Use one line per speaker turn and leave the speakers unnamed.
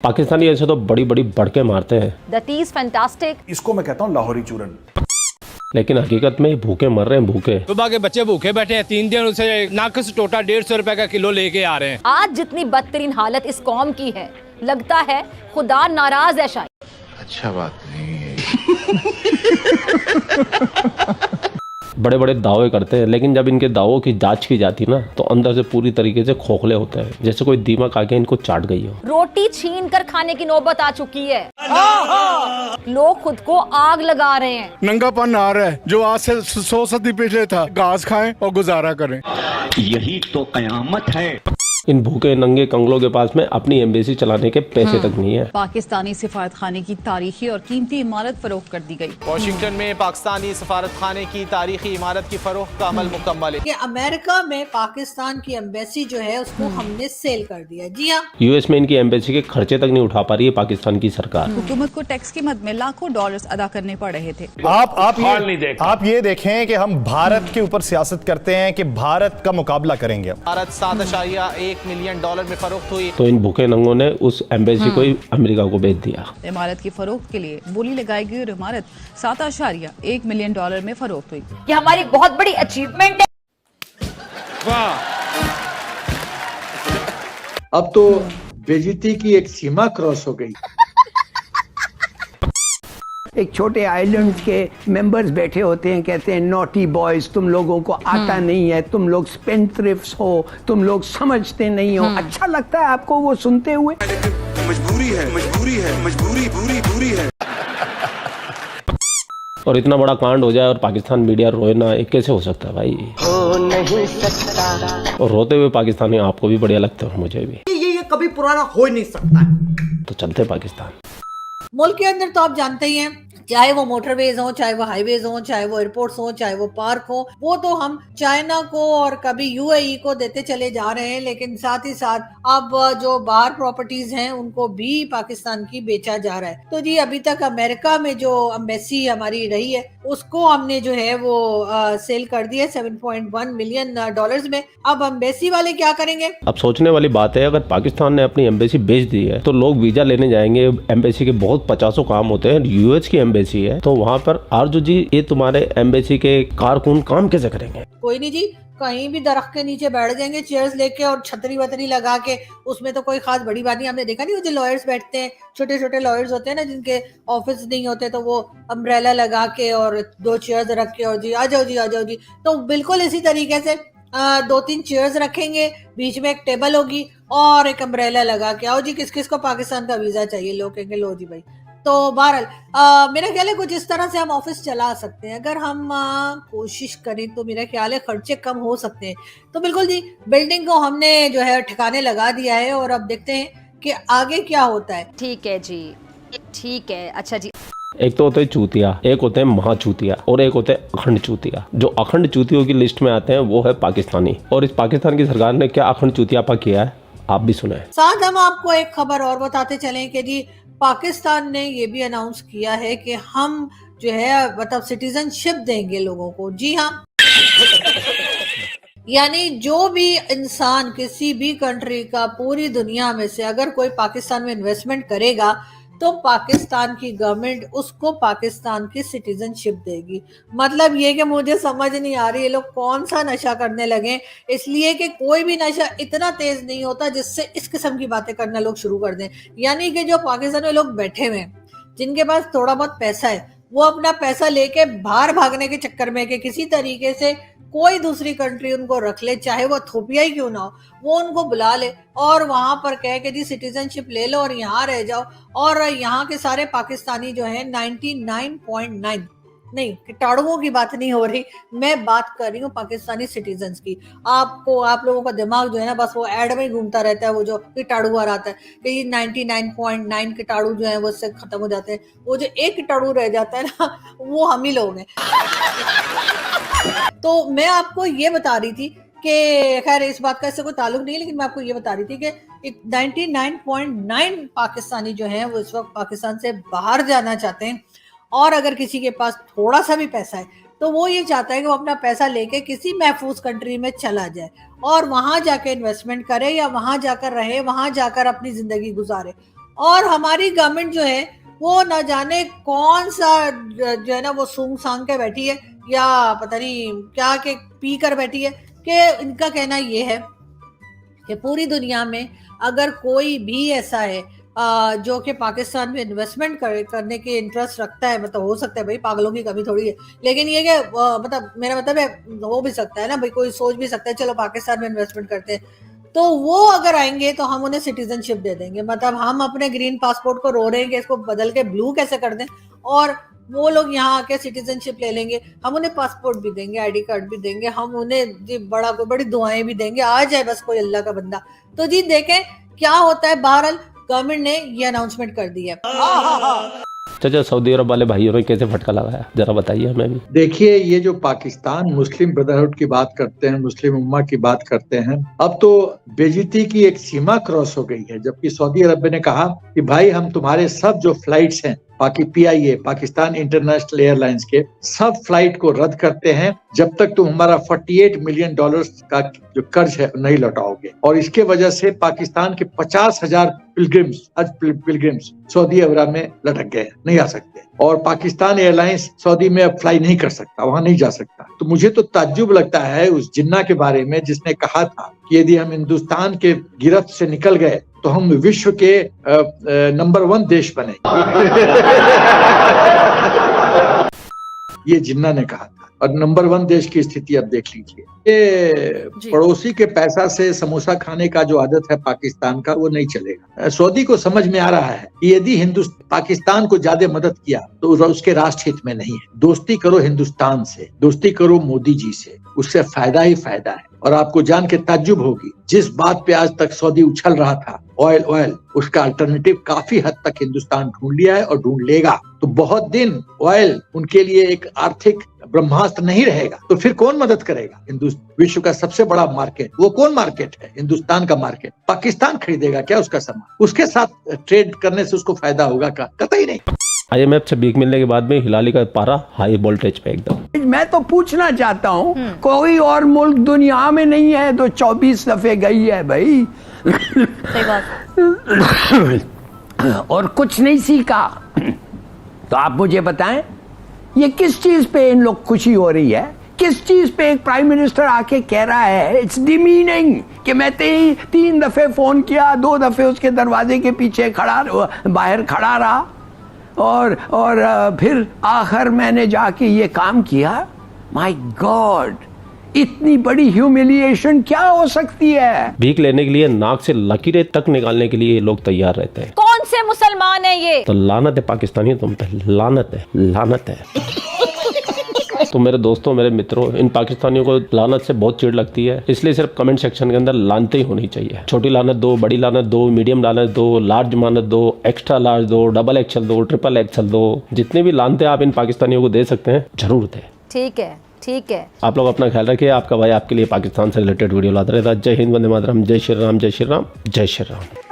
पाकिस्तानी ऐसे तो बड़ी बड़ी बड़के मारते हैं,
That is fantastic.
इसको मैं कहता हूँ लाहौरी चूरन।
लेकिन हकीकत में ये भूखे मर रहे हैं, भूखे।
सुबह के बच्चे भूखे बैठे हैं, 3 दिन उसे नाकस टोटा 150 रुपए का किलो लेके आ रहे हैं।
आज जितनी बदतरीन हालत इस कौम की है, लगता है खुदा नाराज है शायद।
अच्छा बात नहीं है।
बड़े बड़े दावे करते हैं, लेकिन जब इनके दावों की जांच की जाती ना तो अंदर से पूरी तरीके से खोखले होते हैं, जैसे कोई दीमक आके इनको चाट गई हो।
रोटी छीन कर खाने की नौबत आ चुकी है। लोग खुद को आग लगा रहे हैं।
नंगापन आ रहा है जो आज से 100 सदी पीछे था। घास खाएं और गुजारा करें,
यही तो कयामत है।
इन भूखे नंगे कंगलों के पास में अपनी एम्बेसी चलाने के पैसे तक नहीं है।
पाकिस्तानी सिफारत खाने की तारीखी और कीमती इमारत फरोख्त कर दी गई।
वॉशिंगटन में पाकिस्तानी सफारत खाने की तारीखी इमारत की फरोख्त का अमल मुकम्मल है।
कि अमेरिका में पाकिस्तान की एम्बेसी जो है उसको हमने सेल कर दिया। जी हाँ,
यूएस में इनकी एम्बेसी के खर्चे तक नहीं उठा पा रही है पाकिस्तान की सरकार।
हुकूमत को टैक्स की मद में लाखों डॉलर्स अदा करने पड़ रहे थे।
आप ये देखें कि हम भारत के ऊपर सियासत करते हैं कि भारत का मुकाबला करेंगे।
भारत 7.1 मिलियन डॉलर में फरोख्त हुई।
तो इन भूखे नंगों ने उस एम्बेसी को ही अमेरिका को बेच दिया।
इमारत की फरोख्त के लिए बोली लगाई गई और इमारत 7.1 मिलियन डॉलर में फरोख्त हुई।
ये हमारी बहुत बड़ी अचीवमेंट है।
अब तो बेइज्जती की एक सीमा क्रॉस हो गई।
एक छोटे आइलैंड के मेंबर्स बैठे होते हैं, कहते हैं नॉटी बॉयज, तुम लोगों को आता नहीं है, तुम लोग स्पेंथ्रिफ्ट्स हो, तुम लोग समझते नहीं हो। अच्छा लगता है आपको वो सुनते हुए?
मजबूरी है, मजबूरी है, मजबूरी बुरी बुरी है।
और इतना बड़ा कांड हो जाए और पाकिस्तान मीडिया रोए ना, ये कैसे हो सकता है भाई?
हो नहीं सकता।
और रोते हुए पाकिस्तानी आपको भी बढ़िया लगता है, मुझे भी।
ये कभी पुराना हो ही नहीं सकता।
तो चलते पाकिस्तान।
मुल्क के अंदर तो आप जानते ही हैं, चाहे वो मोटरवेज हो, चाहे वो हाईवेज हो, चाहे वो एयरपोर्ट्स हो, चाहे वो पार्क हो, वो तो हम चाइना को और कभी यूएई को देते चले जा रहे हैं। लेकिन साथ ही साथ अब जो बाहर प्रॉपर्टीज हैं उनको भी पाकिस्तान की बेचा जा रहा है। तो जी अभी तक अमेरिका में जो एम्बेसी हमारी रही है उसको हमने जो है वो सेल कर दिया 7.1 मिलियन डॉलर्स में। अब एम्बेसी वाले क्या करेंगे?
अब सोचने वाली बात है, अगर पाकिस्तान ने अपनी एम्बेसी बेच दी है तो लोग वीजा लेने जाएंगे। एम्बेसी के बहुत 50 काम होते हैं, यूएस की एम्बेसी है तो वहाँ पर आरजू जी ये तुम्हारे एम्बेसी के कारकुन काम कैसे करेंगे?
कोई नहीं जी, कहीं भी दरख्त के नीचे बैठ जाएंगे चेयर्स लेके और छतरी वतरी लगा के। उसमें तो कोई खास बड़ी बात नहीं। हमने देखा नहीं वो जो लॉयर्स बैठते हैं, छोटे छोटे लॉयर्स होते हैं ना जिनके ऑफिस नहीं होते, तो वो अम्ब्रेला लगा के और 2 चेयर्स रख के और जी आ जाओ जी आ जाओ जी। तो बिल्कुल इसी तरीके से 2-3 चेयर्स रखेंगे, बीच में एक टेबल होगी और एक अम्ब्रेला लगा के आओ जी, किस किस को पाकिस्तान का वीजा चाहिए। लोग कहेंगे लो जी भाई। तो बहरहाल मेरा ख्याल है कुछ इस तरह से हम ऑफिस चला सकते हैं। अगर हम कोशिश करें तो मेरा ख्याल है खर्चे कम हो सकते हैं। तो बिल्कुल जी, बिल्डिंग को हमने जो है ठिकाने लगा दिया है और अब देखते हैं कि आगे क्या होता है।
ठीक है जी, ठीक है। अच्छा जी,
एक तो होते हैं चूतिया, एक होते हैं महाचूतिया और एक होते हैं अखंड चूतिया। जो अखंड चूतियों की लिस्ट में आते हैं वो है पाकिस्तानी। और इस पाकिस्तान की सरकार ने क्या अखंड चूतियापा किया है आप भी सुने।
साथ हम आपको एक खबर और बताते चलें कि जी पाकिस्तान ने ये भी अनाउंस किया है कि हम जो है मतलब सिटीजनशिप देंगे लोगों को। जी हाँ, यानी जो भी इंसान किसी भी कंट्री का पूरी दुनिया में से अगर कोई पाकिस्तान में इन्वेस्टमेंट करेगा तो पाकिस्तान की गवर्नमेंट उसको पाकिस्तान की सिटीजनशिप देगी। मतलब ये कि मुझे समझ नहीं आ रही ये लोग कौन सा नशा करने लगे, इसलिए कि कोई भी नशा इतना तेज नहीं होता जिससे इस किस्म की बातें करना लोग शुरू कर दें। यानी कि जो पाकिस्तान में लोग बैठे हुए हैं जिनके पास थोड़ा बहुत पैसा है, वो अपना पैसा लेके बाहर भागने के चक्कर में कि किसी तरीके से कोई दूसरी कंट्री उनको रख ले, चाहे वो थोपिया ही क्यों ना हो, वो उनको बुला ले और वहां पर कहे कि जी सिटीजनशिप ले लो और यहाँ रह जाओ। और यहाँ के सारे पाकिस्तानी जो है 99.9 नहीं, कीटाणुओं की बात नहीं हो रही, मैं बात कर रही हूँ पाकिस्तानी सिटीजन्स की। आप लोगों का दिमाग जो है ना बस वो एड में ही घूमता रहता है, वो जो कीटाणु आ रहा है कि ये 99.9 कीटाणु जो है वो इससे खत्म हो जाते हैं। वो जो एक कीटाणु रह जाता है ना वो हम ही लोग हैं। तो मैं आपको ये बता रही थी कि खैर इस बात का इससे कोई ताल्लुक नहीं है, लेकिन मैं आपको ये बता रही थी कि 99.9 पाकिस्तानी जो हैं वो इस वक्त पाकिस्तान से बाहर जाना चाहते हैं। और अगर किसी के पास थोड़ा सा भी पैसा है तो वो ये चाहता है कि वो अपना पैसा लेके किसी महफूज कंट्री में चला जाए और वहां जाकर इन्वेस्टमेंट करे या वहां जाकर रहे, वहां जाकर अपनी जिंदगी गुजारे। और हमारी गवर्नमेंट जो है वो न जाने कौन सा जो है ना वो सूंघ सांग के बैठी है या पता नहीं क्या के पी कर बैठी है, कि इनका कहना ये है कि पूरी दुनिया में अगर कोई भी ऐसा है जो कि पाकिस्तान में इन्वेस्टमेंट करने के इंटरेस्ट रखता है, मतलब हो सकता है भाई, पागलों की कमी थोड़ी है, लेकिन ये कि मतलब मेरा मतलब है हो भी सकता है ना भाई, कोई सोच भी सकता है चलो पाकिस्तान में इन्वेस्टमेंट करते हैं, तो वो अगर आएंगे तो हम उन्हें सिटीजनशिप दे देंगे। मतलब हम अपने ग्रीन पासपोर्ट को रो रहे हैं कि इसको बदल के ब्लू कैसे कर दें, और वो लोग यहाँ आके सिटीजनशिप ले लेंगे, हम उन्हें पासपोर्ट भी देंगे, आईडी कार्ड भी देंगे, हम उन्हें जी बड़ी दुआएं भी देंगे, आ जाए बस कोई अल्लाह का बंदा। तो जी देखें क्या होता है। बहरहाल गवर्नमेंट ने ये अनाउंसमेंट कर दी है।
चाचा, सऊदी अरब वाले भाइयों ने कैसे फटका लगाया, जरा बताइए हमें भी।
देखिए, ये जो पाकिस्तान मुस्लिम ब्रदरहुड की बात करते हैं, मुस्लिम उम्मा की बात करते हैं, अब तो बेइज्जती की एक सीमा क्रॉस हो गई है। जबकि सऊदी अरब ने कहा कि भाई हम तुम्हारे सब जो फ्लाइट्स हैं PIA पाकिस्तान इंटरनेशनल एयरलाइंस के सब फ्लाइट को रद्द करते हैं जब तक तुम हमारा $48 मिलियन का जो कर्ज है नहीं लौटाओगे। और इसके वजह से पाकिस्तान के 50,000 पिलग्रिम्स सऊदी अरब में लटक गए, नहीं आ सकते, और पाकिस्तान एयरलाइंस सऊदी में अब फ्लाई नहीं कर सकता, वहां नहीं जा सकता। तो मुझे तो ताज्जुब लगता है उस जिन्ना के बारे में जिसने कहा था कि यदि हम हिंदुस्तान के गिरफ्त से निकल गए तो हम विश्व के नंबर 1 देश बने। ये जिन्ना ने कहा था, और नंबर 1 देश की स्थिति अब देख लीजिए। ये पड़ोसी के पैसा से समोसा खाने का जो आदत है पाकिस्तान का, वो नहीं चलेगा। सऊदी को समझ में आ रहा है कि यदि पाकिस्तान को ज्यादा मदद किया तो उसके राष्ट्र हित में नहीं है। दोस्ती करो हिंदुस्तान से, दोस्ती करो मोदी जी से, उससे फायदा ही फायदा है। और आपको जान के ताज्जुब होगी, जिस बात पे आज तक सऊदी उछल रहा था, ऑयल, उसका अल्टरनेटिव काफी हद तक हिंदुस्तान ढूंढ लिया है और ढूंढ लेगा। तो बहुत दिन ऑयल उनके लिए एक आर्थिक ब्रह्मास्त्र नहीं रहेगा। तो फिर कौन मदद करेगा? विश्व का सबसे बड़ा मार्केट, वो कौन मार्केट है? हिंदुस्तान का मार्केट। पाकिस्तान खरीदेगा क्या उसका सामान? उसके साथ ट्रेड करने से उसको फायदा होगा क्या? कतई नहीं।
IMF से भीख मिलने के बाद में हिलाली का पारा हाई वोल्टेज पे एकदम।
मैं तो पूछना चाहता हूँ, कोई और मुल्क दुनिया में नहीं है तो 24 दफे गई है भाई।
सही बात।
और कुछ नहीं सीखा। तो आप मुझे बताएं, ये किस चीज पे इन लोग खुशी हो रही है? किस चीज पे एक प्राइम मिनिस्टर आके कह रहा है इट्स डिमीनिंग कि मैं 3 दफे फोन किया, 2 दफे उसके दरवाजे के पीछे बाहर खड़ा रहा, और फिर आखिर मैंने जाके ये काम किया। माय गॉड, इतनी बड़ी ह्यूमिलिएशन क्या हो सकती है?
भीख लेने के लिए नाक से लकीरें तक निकालने के लिए लोग तैयार रहते हैं।
कौन से मुसलमान है ये?
तो लानत है पाकिस्तानी तुम पे, लानत है, लानत है। तो मेरे दोस्तों, मेरे मित्रों, इन पाकिस्तानियों को लानत से बहुत चिढ़ लगती है, इसलिए सिर्फ कमेंट सेक्शन के अंदर लानतें ही होनी चाहिए। छोटी लानत दो, बड़ी लानत दो, मीडियम लानत दो, लार्ज लानत दो, एक्स्ट्रा लार्ज दो, डबल एक्सल दो, ट्रिपल एक्सल दो, जितने भी लानतें आप इन पाकिस्तानियों को दे सकते हैं जरूर दें।
ठीक है, ठीक है।
आप लोग अपना ख्याल रखिए। आपका भाई आपके लिए पाकिस्तान से रिलेटेड वीडियो लाता रहता है। जय हिंद, वंदे मातरम, जय श्री राम, जय श्री राम, जय श्री राम।